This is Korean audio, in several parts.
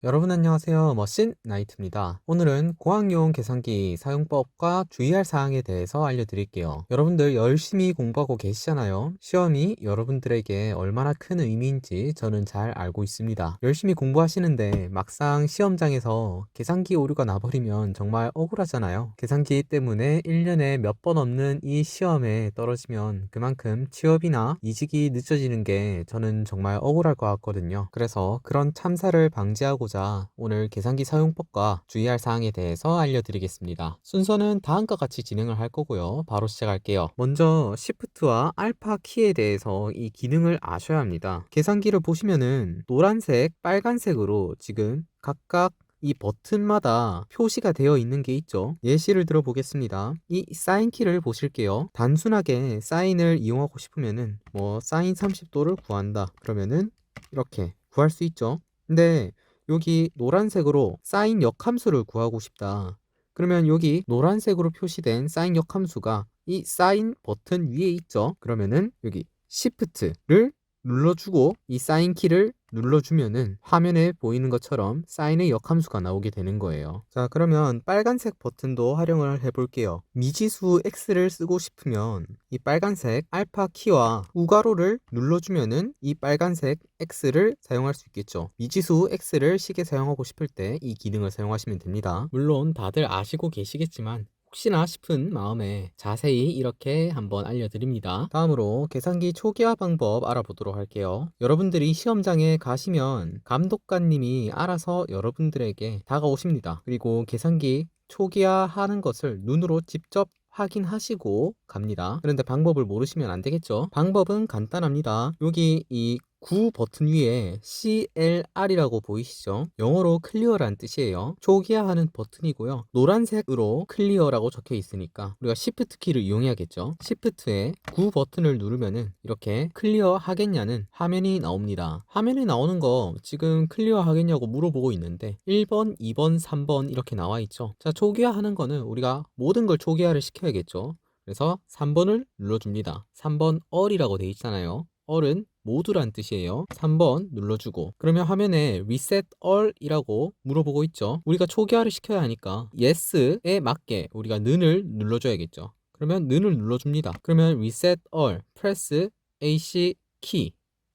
여러분 안녕하세요. 머신 나이트입니다. 오늘은 고학용 계산기 사용법과 주의할 사항에 대해서 알려드릴게요. 여러분들 열심히 공부하고 계시잖아요. 시험이 여러분들에게 얼마나 큰 의미인지 저는 잘 알고 있습니다. 열심히 공부하시는데 막상 시험장에서 계산기 오류가 나버리면 정말 억울하잖아요. 계산기 때문에 1년에 몇 번 없는 이 시험에 떨어지면 그만큼 취업이나 이직이 늦어지는 게 저는 정말 억울할 것 같거든요. 그래서 그런 참사를 방지하고 오늘 계산기 사용법과 주의할 사항에 대해서 알려드리겠습니다. 순서는 다음과 같이 진행을 할 거고요. 바로 시작할게요. 먼저 Shift와 알파 키에 대해서 이 기능을 아셔야 합니다. 계산기를 보시면은 노란색, 빨간색으로 지금 각각 이 버튼마다 표시가 되어 있는 게 있죠. 예시를 들어보겠습니다. 이 사인 키를 보실게요. 단순하게 사인을 이용하고 싶으면은 사인 30도를 구한다 그러면은 이렇게 구할 수 있죠. 근데 여기 노란색으로 사인 역함수를 구하고 싶다. 그러면 여기 노란색으로 표시된 사인 역함수가 이 사인 버튼 위에 있죠. 그러면은 여기 Shift를 눌러주고 이 사인 키를 눌러주면은 화면에 보이는 것처럼 사인의 역함수가 나오게 되는 거예요. 자, 그러면 빨간색 버튼도 활용을 해볼게요. 미지수 X를 쓰고 싶으면 이 빨간색 알파 키와 우가로를 눌러주면은 이 빨간색 X를 사용할 수 있겠죠. 미지수 X를 식에 사용하고 싶을 때 이 기능을 사용하시면 됩니다. 물론 다들 아시고 계시겠지만 혹시나 싶은 마음에 자세히 이렇게 한번 알려드립니다. 다음으로 계산기 초기화 방법 알아보도록 할게요. 여러분들이 시험장에 가시면 감독관님이 알아서 여러분들에게 다가오십니다. 그리고 계산기 초기화하는 것을 눈으로 직접 확인하시고 갑니다. 그런데 방법을 모르시면 안 되겠죠. 방법은 간단합니다. 여기 이 9 버튼 위에 CLR이라고 보이시죠? 영어로 클리어란 뜻이에요. 초기화하는 버튼이고요. 노란색으로 클리어라고 적혀 있으니까 우리가 Shift 키를 이용해야겠죠. Shift에 9 버튼을 누르면은 이렇게 클리어 하겠냐는 화면이 나옵니다. 화면에 나오는 거 지금 클리어 하겠냐고 물어보고 있는데 1번, 2번, 3번 이렇게 나와 있죠. 자, 초기화하는 거는 우리가 모든 걸 초기화를 시켜야겠죠. 그래서 3번을 눌러줍니다. 3번 all이라고 돼 있잖아요. all은 모두란 뜻이에요. 3번 눌러주고 그러면 화면에 reset all이라고 물어보고 있죠. 우리가 초기화를 시켜야 하니까 yes에 맞게 우리가 는을 눌러줘야겠죠. 그러면 는을 눌러줍니다. 그러면 reset all, press AC key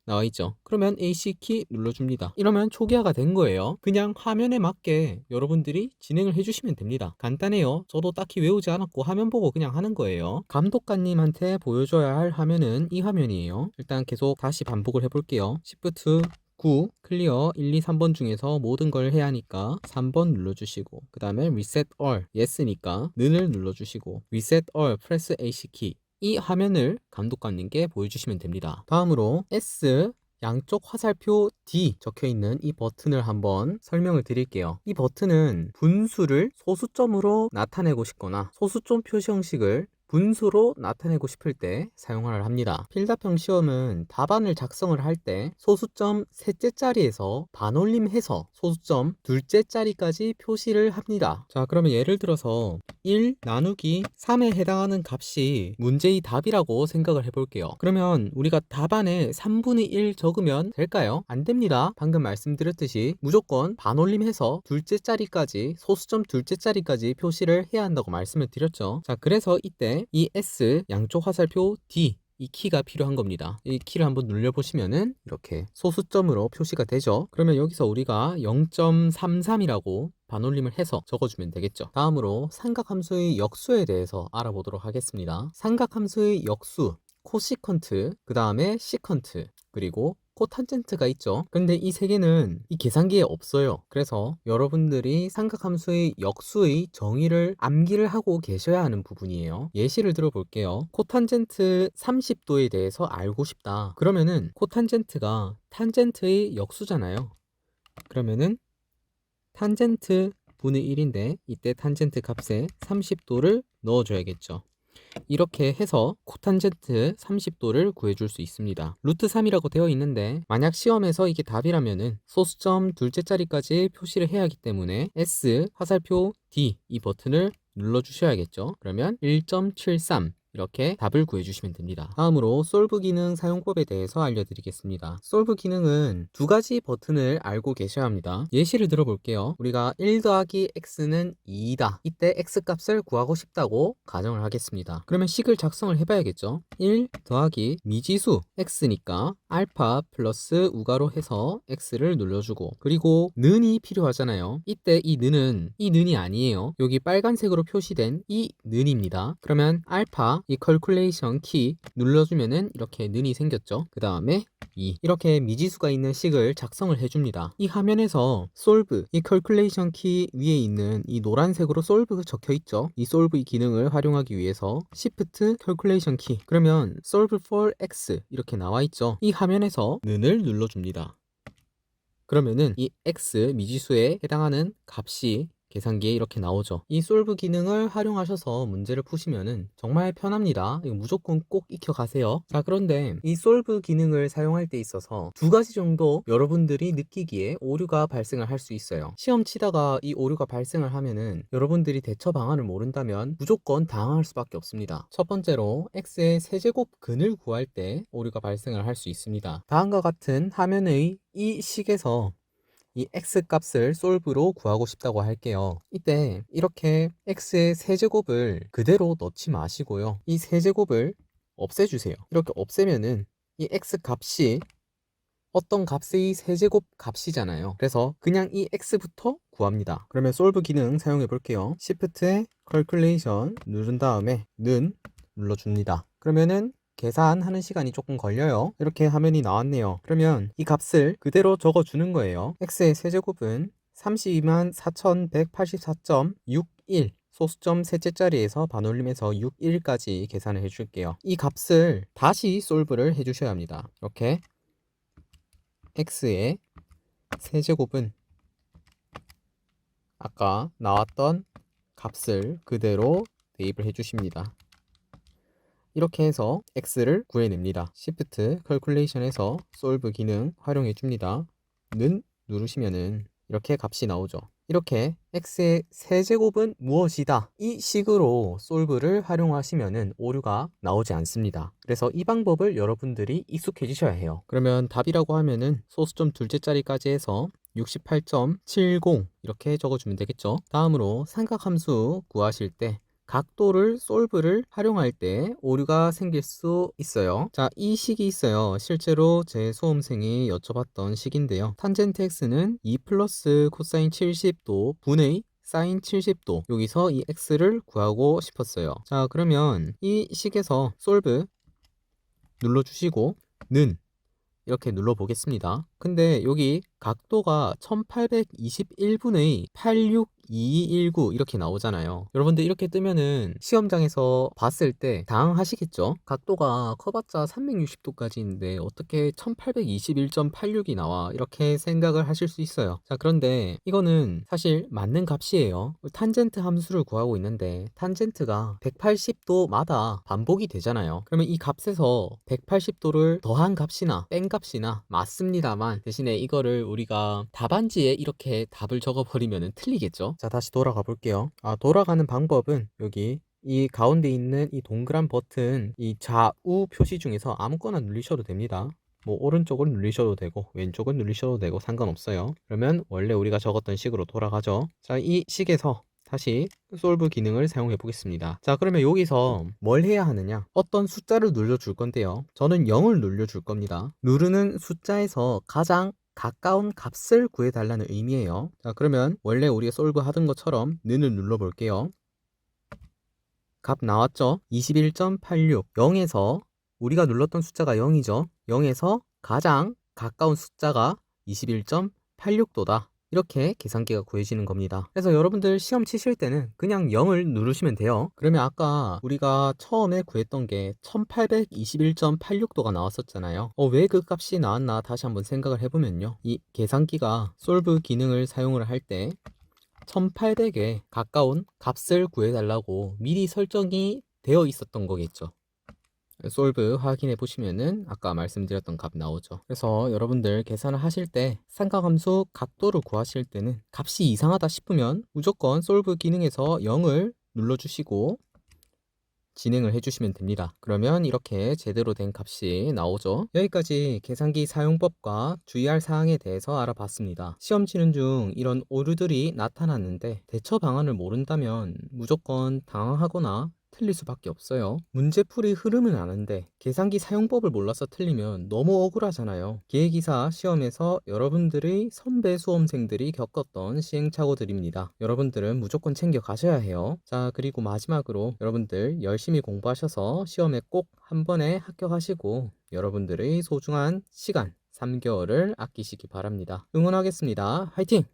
나와 있죠. 그러면 AC 키 눌러줍니다. 이러면 초기화가 된 거예요. 그냥 화면에 맞게 여러분들이 진행을 해주시면 됩니다. 간단해요. 저도 딱히 외우지 않았고 화면 보고 그냥 하는 거예요. 감독관님한테 보여줘야 할 화면은 이 화면이에요. 일단 계속 다시 반복을 해볼게요. Shift 9 클리어 1, 2, 3번 중에서 모든 걸 해야 하니까 3번 눌러주시고 그 다음에 Reset All Yes니까 는을 눌러주시고 Reset All Press AC 키 이 화면을 감독관님께 보여주시면 됩니다. 다음으로 S 양쪽 화살표 D 적혀 있는 이 버튼을 한번 설명을 드릴게요. 이 버튼은 분수를 소수점으로 나타내고 싶거나 소수점 표시 형식을 분수로 나타내고 싶을 때 사용을 합니다. 필답형 시험은 답안을 작성을 할 때 소수점 셋째 자리에서 반올림해서 소수점 둘째 자리까지 표시를 합니다. 자, 그러면 예를 들어서 1 나누기 3에 해당하는 값이 문제의 답이라고 생각을 해볼게요. 그러면 우리가 답안에 3분의 1 적으면 될까요? 안 됩니다. 방금 말씀드렸듯이 무조건 반올림해서 둘째 자리까지 소수점 둘째 자리까지 표시를 해야 한다고 말씀을 드렸죠. 자, 그래서 이때 이 S 양쪽 화살표 D 이 키가 필요한 겁니다. 이 키를 한번 눌려보시면은 이렇게 소수점으로 표시가 되죠. 그러면 여기서 우리가 0.33이라고 반올림을 해서 적어주면 되겠죠. 다음으로 삼각함수의 역수에 대해서 알아보도록 하겠습니다. 삼각함수의 역수, 코시컨트, 그 다음에 시컨트, 그리고 코탄젠트가 있죠. 근데 이 세 개는 이 계산기에 없어요. 그래서 여러분들이 삼각함수의 역수의 정의를 암기를 하고 계셔야 하는 부분이에요. 예시를 들어볼게요. 코탄젠트 30도에 대해서 알고 싶다. 그러면은 코탄젠트가 탄젠트의 역수잖아요. 그러면은 탄젠트 분의 1인데 이때 탄젠트 값에 30도를 넣어줘야겠죠. 이렇게 해서 코탄젠트 30도를 구해줄 수 있습니다. 루트 3이라고 되어 있는데 만약 시험에서 이게 답이라면은 소수점 둘째 자리까지 표시를 해야 하기 때문에 S 화살표 D 이 버튼을 눌러주셔야겠죠. 그러면 1.73 이렇게 답을 구해주시면 됩니다. 다음으로 솔브 기능 사용법에 대해서 알려드리겠습니다. 솔브 기능은 두 가지 버튼을 알고 계셔야 합니다. 예시를 들어볼게요. 우리가 1 더하기 x는 2다. 이때 x 값을 구하고 싶다고 가정을 하겠습니다. 그러면 식을 작성을 해봐야겠죠. 1 더하기 미지수 x니까 알파 플러스 우가로 해서 x를 눌러주고, 그리고 는이 필요하잖아요. 이때 이 는이 아니에요. 여기 빨간색으로 표시된 이 는입니다. 그러면 알파 이 컬큘레이션 키 눌러주면은 이렇게 는이 생겼죠. 그 다음에 2 이렇게 미지수가 있는 식을 작성을 해줍니다. 이 화면에서 솔브 이 컬큘레이션 키 위에 있는 이 노란색으로 솔브 적혀 있죠. 이 솔브 이 기능을 활용하기 위해서 Shift 컬큘레이션 키, 그러면 solve for x 이렇게 나와 있죠. 이 화면에서 는을 눌러줍니다. 그러면은 이 x 미지수에 해당하는 값이 계산기에 이렇게 나오죠. 이 솔브 기능을 활용하셔서 문제를 푸시면은 정말 편합니다. 이거 무조건 꼭 익혀가세요. 자, 그런데 이 솔브 기능을 사용할 때 있어서 두 가지 정도 여러분들이 느끼기에 오류가 발생을 할 수 있어요. 시험 치다가 이 오류가 발생을 하면은 여러분들이 대처 방안을 모른다면 무조건 당황할 수밖에 없습니다. 첫 번째로 x의 세제곱 근을 구할 때 오류가 발생을 할 수 있습니다. 다음과 같은 화면의 이 식에서 이 x 값을 솔브로 구하고 싶다고 할게요. 이때 이렇게 x의 세제곱을 그대로 넣지 마시고요. 이 세제곱을 없애주세요. 이렇게 없애면은 이 x 값이 어떤 값의 세제곱 값이잖아요. 그래서 그냥 이 x부터 구합니다. 그러면 솔브 기능 사용해 볼게요. Shift에 컬큘레이션 누른 다음에 는 눌러줍니다. 그러면은 계산하는 시간이 조금 걸려요. 이렇게 화면이 나왔네요. 그러면 이 값을 그대로 적어주는 거예요. x의 세제곱은 324,184.61 소수점 셋째 자리에서 반올림해서 61까지 계산을 해줄게요. 이 값을 다시 솔브를 해주셔야 합니다. 이렇게 x의 세제곱은 아까 나왔던 값을 그대로 대입을 해주십니다. 이렇게 해서 x를 구해냅니다. Shift 컬큘레이션에서 솔브 기능 활용해 줍니다. 는 누르시면은 이렇게 값이 나오죠. 이렇게 x의 세제곱은 무엇이다, 이 식으로 솔브를 활용하시면은 오류가 나오지 않습니다. 그래서 이 방법을 여러분들이 익숙해지셔야 해요. 그러면 답이라고 하면은 소수점 둘째 자리까지 해서 68.70 이렇게 적어주면 되겠죠. 다음으로 삼각함수 구하실 때 각도를 솔브를 활용할 때 오류가 생길 수 있어요. 자, 이 식이 있어요. 실제로 제 수험생이 여쭤봤던 식인데요. 탄젠트 x는 2 플러스 코사인 70도 분의 사인 70도, 여기서 이 x를 구하고 싶었어요. 자, 그러면 이 식에서 솔브 눌러주시고 는 이렇게 눌러보겠습니다. 근데 여기 각도가 1821분의 862219 이렇게 나오잖아요. 여러분들 이렇게 뜨면은 시험장에서 봤을 때 당황하시겠죠? 각도가 커봤자 360도까지 있는데 어떻게 1821.86이 나와, 이렇게 생각을 하실 수 있어요. 자, 그런데 이거는 사실 맞는 값이에요. 탄젠트 함수를 구하고 있는데 탄젠트가 180도마다 반복이 되잖아요. 그러면 이 값에서 180도를 더한 값이나 뺀 값이나 맞습니다만, 대신에 이거를 우리가 답안지에 이렇게 답을 적어버리면 틀리겠죠. 자, 다시 돌아가 볼게요. 돌아가는 방법은 여기 이 가운데 있는 이 동그란 버튼, 이 좌우 표시 중에서 아무거나 누르셔도 됩니다. 뭐 오른쪽을 누르셔도 되고 왼쪽을 누르셔도 되고 상관없어요. 그러면 원래 우리가 적었던 식으로 돌아가죠. 자, 이 식에서 다시 솔브 기능을 사용해 보겠습니다. 자, 그러면 여기서 뭘 해야 하느냐, 어떤 숫자를 눌러줄 건데요. 저는 0을 눌러줄 겁니다. 누르는 숫자에서 가장 가까운 값을 구해달라는 의미예요. 자, 그러면 원래 우리가 솔브 하던 것처럼 는을 눌러볼게요. 값 나왔죠? 21.86. 0에서 우리가 눌렀던 숫자가 0이죠. 0에서 가장 가까운 숫자가 21.86도다. 이렇게 계산기가 구해지는 겁니다. 그래서 여러분들 시험 치실 때는 그냥 0을 누르시면 돼요. 그러면 아까 우리가 처음에 구했던 게 1821.86도가 나왔었잖아요. 왜 그 값이 나왔나 다시 한번 생각을 해보면요. 이 계산기가 솔브 기능을 사용을 할 때 1800에 가까운 값을 구해달라고 미리 설정이 되어 있었던 거겠죠. 솔브 확인해 보시면은 아까 말씀드렸던 값 나오죠. 그래서 여러분들 계산을 하실 때 삼각함수 각도를 구하실 때는 값이 이상하다 싶으면 무조건 솔브 기능에서 0을 눌러주시고 진행을 해주시면 됩니다. 그러면 이렇게 제대로 된 값이 나오죠. 여기까지 계산기 사용법과 주의할 사항에 대해서 알아봤습니다. 시험 치는 중 이런 오류들이 나타났는데 대처 방안을 모른다면 무조건 당황하거나 틀릴 수밖에 없어요. 문제풀이 흐름은 아는데 계산기 사용법을 몰라서 틀리면 너무 억울하잖아요. 기회기사 시험에서 여러분들의 선배 수험생들이 겪었던 시행착오들입니다. 여러분들은 무조건 챙겨 가셔야 해요. 자, 그리고 마지막으로 여러분들 열심히 공부하셔서 시험에 꼭 한 번에 합격하시고 여러분들의 소중한 시간 3개월을 아끼시기 바랍니다. 응원하겠습니다. 화이팅!